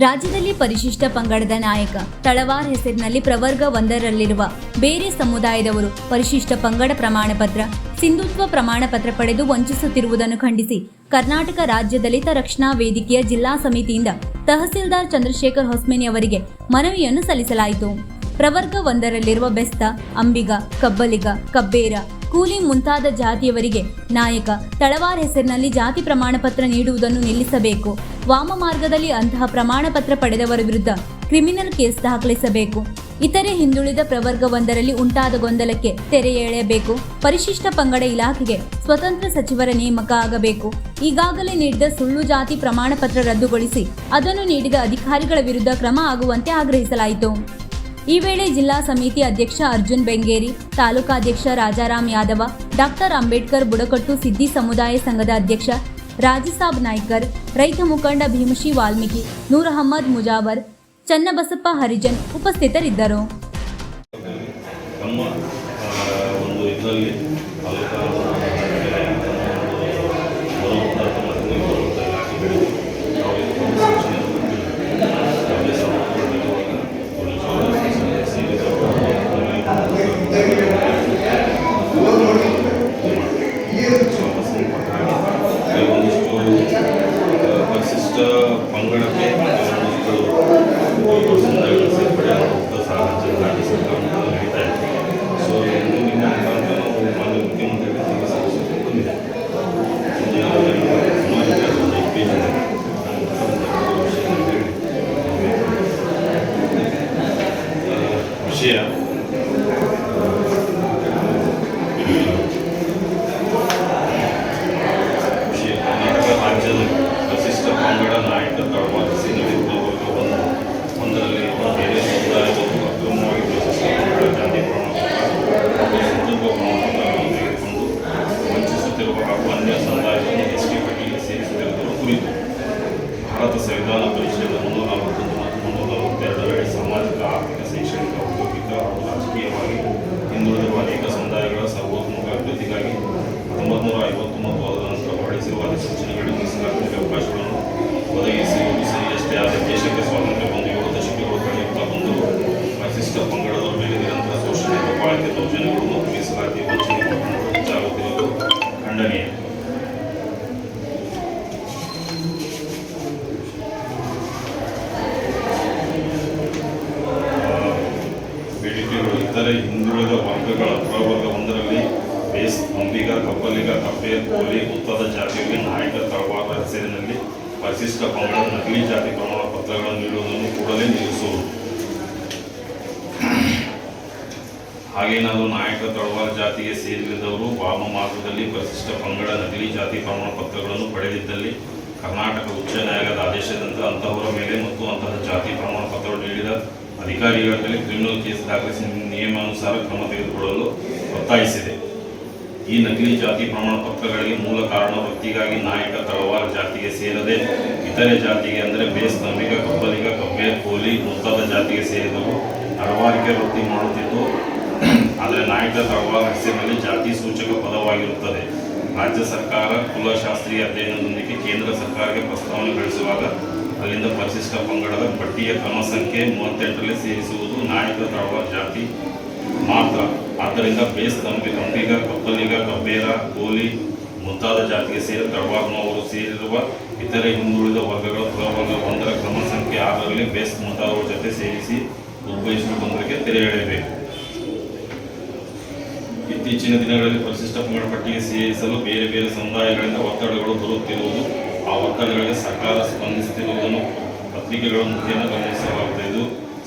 ರಾಜ್ಯದಲ್ಲಿ ಪರಿಶಿಷ್ಟ ಪಂಗಡದ ನಾಯಕ ತಳವಾರ್ ಹೆಸರಿನಲ್ಲಿ ಪ್ರವರ್ಗ 1ರಲ್ಲಿರುವ ಬೇರೆ ಸಮುದಾಯದವರು ಪರಿಶಿಷ್ಟ ಪಂಗಡ ಪ್ರಮಾಣ ಪತ್ರ, ಸಿಂಧುತ್ವ ಪ್ರಮಾಣ ಪತ್ರ ಪಡೆದು ವಂಚಿಸುತ್ತಿರುವುದನ್ನು ಖಂಡಿಸಿ ಕರ್ನಾಟಕ ರಾಜ್ಯ ದಲಿತ ರಕ್ಷಣಾ ವೇದಿಕೆಯ ಜಿಲ್ಲಾ ಸಮಿತಿಯಿಂದ ತಹಸೀಲ್ದಾರ್ ಚಂದ್ರಶೇಖರ್ ಹೊಸ್ಮೇನಿ ಅವರಿಗೆ ಮನವಿಯನ್ನು ಸಲ್ಲಿಸಲಾಯಿತು. ಪ್ರವರ್ಗ 1ರಲ್ಲಿರುವ ಬೆಸ್ತ, ಅಂಬಿಗ, ಕಬ್ಬಲಿಗ, ಕಬ್ಬೇರ, ಕೂಲಿ ಮುಂತಾದ ಜಾತಿಯವರಿಗೆ ನಾಯಕ ತಳವಾರ್ ಹೆಸರಿನಲ್ಲಿ ಜಾತಿ ಪ್ರಮಾಣ ಪತ್ರ ನೀಡುವುದನ್ನು ನಿಲ್ಲಿಸಬೇಕು. ವಾಮ ಮಾರ್ಗದಲ್ಲಿ ಅಂತಹ ಪ್ರಮಾಣ ಪತ್ರ ಪಡೆದವರ ವಿರುದ್ಧ ಕ್ರಿಮಿನಲ್ ಕೇಸ್ ದಾಖಲಿಸಬೇಕು. ಇತರೆ ಹಿಂದುಳಿದ ಪ್ರವರ್ಗ 1ರಲ್ಲಿ ಉಂಟಾದ ಗೊಂದಲಕ್ಕೆ ತೆರೆ ಎಳೆಯಬೇಕು. ಪರಿಶಿಷ್ಟ ಪಂಗಡ ಇಲಾಖೆಗೆ ಸ್ವತಂತ್ರ ಸಚಿವರ ನೇಮಕ ಆಗಬೇಕು. ಈಗಾಗಲೇ ನೀಡಿದ ಸುಳ್ಳು ಜಾತಿ ಪ್ರಮಾಣ ಪತ್ರ ರದ್ದುಗೊಳಿಸಿ ಅದನ್ನು ನೀಡಿದ ಅಧಿಕಾರಿಗಳ ವಿರುದ್ಧ ಕ್ರಮ ಆಗುವಂತೆ ಆಗ್ರಹಿಸಲಾಯಿತು. ಈ ವೇಳೆ ಜಿಲ್ಲಾ ಸಮಿತಿ ಅಧ್ಯಕ್ಷ ಅರ್ಜುನ್ ಬೆಂಗೇರಿ, ತಾಲೂಕಾಧ್ಯಕ್ಷ ರಾಜಾರಾಮ್ ಯಾದವ, ಡಾಕ್ಟರ್ ಅಂಬೇಡ್ಕರ್ ಬುಡಕಟ್ಟು ಸಿದ್ದಿ ಸಮುದಾಯ ಸಂಘದ ಅಧ್ಯಕ್ಷ ರಾಜಿಸಾಬ್ ನಾಯ್ಕರ್, ರೈತ ಮುಖಂಡ ಭೀಮಶಿ ವಾಲ್ಮೀಕಿ, ನೂರ್ ಅಹಮ್ಮದ್ ಮುಜಾವರ್, ಚನ್ನಬಸಪ್ಪ ಹರಿಜನ್ ಉಪಸ್ಥಿತರಿದ್ದರು. ಪಂಗಡಕ್ಕೆ ಸೇರ್ಪಡೆ ಮಾಡುವಂಥ ಸಾರ್ವಜನಿಕ ರಾಜ್ಯ ಸರ್ಕಾರ ನಡೀತಾ ಇದೆ. ಸೊ ಇಂದು ನಿಮ್ಮ ಮುಖಾಂತರ ನಾವು ಮಾನ್ಯ ಮುಖ್ಯಮಂತ್ರಿಗಳಿಗೆ ಬಂದಿದೆ ವಿಷಯ ಕರ್ನಾಟಕ ರಾಜ್ಯದ ಪರಿಶಿಷ್ಟ ಪಂಗಡ ನಾಯಕ ತಳವಾರ್ ಹೆಸರಿನಲ್ಲಿ ಪ್ರವರ್ಗ 1ರಲ್ಲಿ ಬೇರೆ ಸಮುದಾಯದವರು ಅಕ್ರಮವಾಗಿ ಪರಿಶಿಷ್ಟ ಪಂಗಡ ಜಾತಿ ಪ್ರಮಾಣ ಪತ್ರ ಸಿಂಧುತ್ವ ಪ್ರಮಾಣ ಪತ್ರಗಳನ್ನು ತೆಗೆದುಕೊಂಡು ವಂಚಿಸುತ್ತಿರುವ ಹಾಗೂ ಅನ್ಯ ಸಮುದಾಯವನ್ನು ಎಸ್ಟಿ ಪಟ್ಟಿಗೆ ಸೇರಿಸುತ್ತಿರುವುದರ ಕುರಿತು ಭಾರತ ಸಂವಿಧಾನ ಪರಿಷತ್ 341 ಮತ್ತು 342 ಸಾಮಾಜಿಕ, ಆರ್ಥಿಕ, ಶೈಕ್ಷಣಿಕ, ಔದ್ಯೋಗಿಕ ಹಾಗೂ ರಾಜಕೀಯವಾಗಿ ಹಿಂದುಳಿದಿರುವ ಅನೇಕ ಸಮುದಾಯಗಳ ಸರ್ವತೋಮುಖ ಅಭಿವೃದ್ಧಿಗಾಗಿ 1950 ಮತ್ತು ಅದರ ನಂತರ ಹೊರಡಿಸಿರುವ ಅಧಿಸೂಚನೆಗಳಿಗೆ ಮೀಸಲಾತಿಗೆ ಅವಕಾಶಗಳನ್ನು ಒದಗಿಸುವುದು ಸರಿಯಷ್ಟೇ. ಆದರೆ ದೇಶಕ್ಕೆ ಸ್ವಾತಂತ್ರ್ಯ ಬಂದು 7 ದಶಕಗಳು ಕಳೆಯುತ್ತಾ ಬಂದು ಪರಿಶಿಷ್ಟ ಪಂಗಡದವರ ಮೇಲೆ ನಿರಂತರ ಶೋಷಣೆ, ದಬ್ಬಾಳಿಕೆ, ದೌರ್ಜನ್ಯಗಳು ಮತ್ತು ಮೀಸಲಾತಿ ವಂಚನೆ ಪ್ರಕರಣಗಳು ಹೆಚ್ಚಾಗುತ್ತಿರುವುದು ಖಂಡನೀಯ. ಬೇಡಿಕೆಗಳು ಇತರೆ ಹಿಂದುಳಿದ ವರ್ಗಗಳ ಪ್ರವರ್ಗ 1ರಲ್ಲಿ ಬೇಸ್, ಅಂಬಿಗ, ಕಬ್ಬಲಿಗ, ಕಬ್ಬೇರ್, ಕೋಲಿ ಮುಂತಾದ ಜಾತಿಗಳಿಗೆ ನಾಯಕ ತಳವಾರ್ ಹೆಸರಿನಲ್ಲಿ ಪರಿಶಿಷ್ಟ ಪಂಗಡ ನಕಲಿ ಜಾತಿ ಪ್ರಮಾಣ ಪತ್ರಗಳನ್ನು ನೀಡುವುದನ್ನು ಕೂಡಲೇ ನಿಲ್ಲಿಸುವುದು. ಹಾಗೇನಾದರೂ ನಾಯಕ ತಳವಾರ್ ಜಾತಿಗೆ ಸೇರಿದವರು ವಾಮ ಮಾರ್ಗದಲ್ಲಿ ಪರಿಶಿಷ್ಟ ಪಂಗಡ ನಕಲಿ ಜಾತಿ ಪ್ರಮಾಣ ಪತ್ರಗಳನ್ನು ಪಡೆದಿದ್ದಲ್ಲಿ ಕರ್ನಾಟಕ ಉಚ್ಚ ನ್ಯಾಯಾಲಯದ ಆದೇಶದಂತೆ ಅಂತಹವರ ಮೇಲೆ ಮತ್ತು ಅಂತಹ ಜಾತಿ ಪ್ರಮಾಣ ಪತ್ರಗಳು ನೀಡಿದ ಅಧಿಕಾರಿಗಳ ಮೇಲೆ ಕ್ರಿಮಿನಲ್ ಕೇಸ್ ದಾಖಲಿಸಿ ನಿಯಮಾನುಸಾರ ಕ್ರಮ ತೆಗೆದುಕೊಳ್ಳಲು ಒತ್ತಾಯಿಸಿದೆ. ಈ ನಕಲಿ ಜಾತಿ ಪ್ರಮಾಣ ಪತ್ರಗಳಿಗೆ ಮೂಲ ಕಾರಣ ವೃತ್ತಿಗಾಗಿ ನಾಯಕ ತಳವಾರ್ ಜಾತಿಗೆ ಸೇರದೆ ಇತರೆ ಜಾತಿಗೆ ಅಂದರೆ ಬೇಸ್, ಅಂಬಿಗ, ಕಬ್ಬಲಿಗ, ಕಬ್ಬೇರ್, ಕೋಲಿ ಮುಂತಾದ ಜಾತಿಗೆ ಸೇರಿದವರು ತಳವಾರಿಕೆ ವೃತ್ತಿ ಮಾಡುತ್ತಿದ್ದು, ಆದರೆ ನಾಯಕ ತಳವಾರ್ ಹೆಸರಿನಲ್ಲಿ ಜಾತಿ ಸೂಚಕ ಪದವಾಗಿರುತ್ತದೆ. ರಾಜ್ಯ ಸರ್ಕಾರ ಕುಲಶಾಸ್ತ್ರೀಯ ಅಧ್ಯಯನದೊಂದಿಗೆ ಕೇಂದ್ರ ಸರ್ಕಾರಕ್ಕೆ ಪ್ರಸ್ತಾವನೆ ಕಳಿಸುವಾಗ ಅಲ್ಲಿಂದ ಪರಿಶಿಷ್ಟ ಪಂಗಡದ ಪಟ್ಟಿಯ ಕ್ರಮ ಸಂಖ್ಯೆ 38ರಲ್ಲಿ ಸೇರಿಸುವುದು ನಾಯಕ ತಳವಾರ್ ಜಾತಿ ಮಾತ್ರ. ಆದ್ದರಿಂದ ಬೇಸ್, ಅಂಬಿಗ, ಕಬ್ಬಲಿಗ, ಕಬ್ಬೇರ, ಕೋಲಿ ಮುಂತಾದ ಜಾತಿಗೆ ಸೇರಿ ತಳವಾರ್ನವರು ಸೇರಿರುವ ಇತರೆ ಹಿಂದುಳಿದ ವರ್ಗಗಳ ಪ್ರವರ್ಗ 1ರ ಕ್ರಮ ಸಂಖ್ಯೆ 6ರಲ್ಲಿ ಬೇಸ್ ಮುಂತಾದವರ ಜೊತೆ ಸೇರಿಸಿ ಉದ್ಭವಿಸುವ ಗೊಂದಲಕ್ಕೆ ತೆರೆ ಎಳೆಯಬೇಕು. ಇತ್ತೀಚಿನ ದಿನಗಳಲ್ಲಿ ಪರಿಶಿಷ್ಟ ಪಂಗಡ ಪಟ್ಟಿಗೆ ಸೇರಿಸಲು ಬೇರೆ ಬೇರೆ ಸಮುದಾಯಗಳಿಂದ ಒತ್ತಡಗಳು ಬರುತ್ತಿರುವುದು, ಆ ಒತ್ತಡಗಳಿಗೆ ಸರ್ಕಾರ ಸ್ಪಂದಿಸುತ್ತಿರುವುದನ್ನು ಪತ್ರಿಕೆಗಳ ಮುಖೇನ ಗಮನಿಸಲಾಗುತ್ತದೆ. ಇದು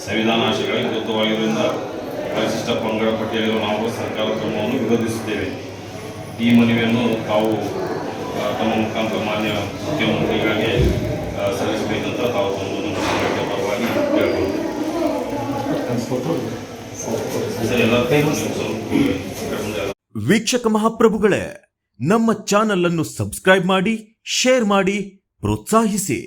ಸಂವಿಧಾನಾಶಯಗಳಿಗೆ ವಿರುದ್ಧವಾಗಿರುವುದರಿಂದ ಪರಿಶಿಷ್ಟ ಪಂಗಡ ಪಟ್ಟಿಯಲ್ಲಿರುವ ನಾವು ಸರ್ಕಾರ ಕ್ರಮವನ್ನು ವಿರೋಧಿಸುತ್ತೇವೆ. ಈ ಮನವಿಯನ್ನು ತಾವು ತಮ್ಮ ಮುಖಾಂತರ ಮಾನ್ಯ ಮುಖ್ಯಮಂತ್ರಿಗಳಿಗೆ ಸಲ್ಲಿಸಬೇಕಂತ ತಾವು ತಮ್ಮ ಪರವಾಗಿ ಕೇಳಿಕೊಳ್ಳುತ್ತೇವೆ. ವೀಕ್ಷಕ ಮಹಾಪ್ರಭುಗಳೇ, ನಮ್ಮ ಚಾನಲ್ ಅನ್ನು ಸಬ್ಸ್ಕ್ರೈಬ್ ಮಾಡಿ, ಶೇರ್ ಮಾಡಿ, ಪ್ರೋತ್ಸಾಹಿಸಿ.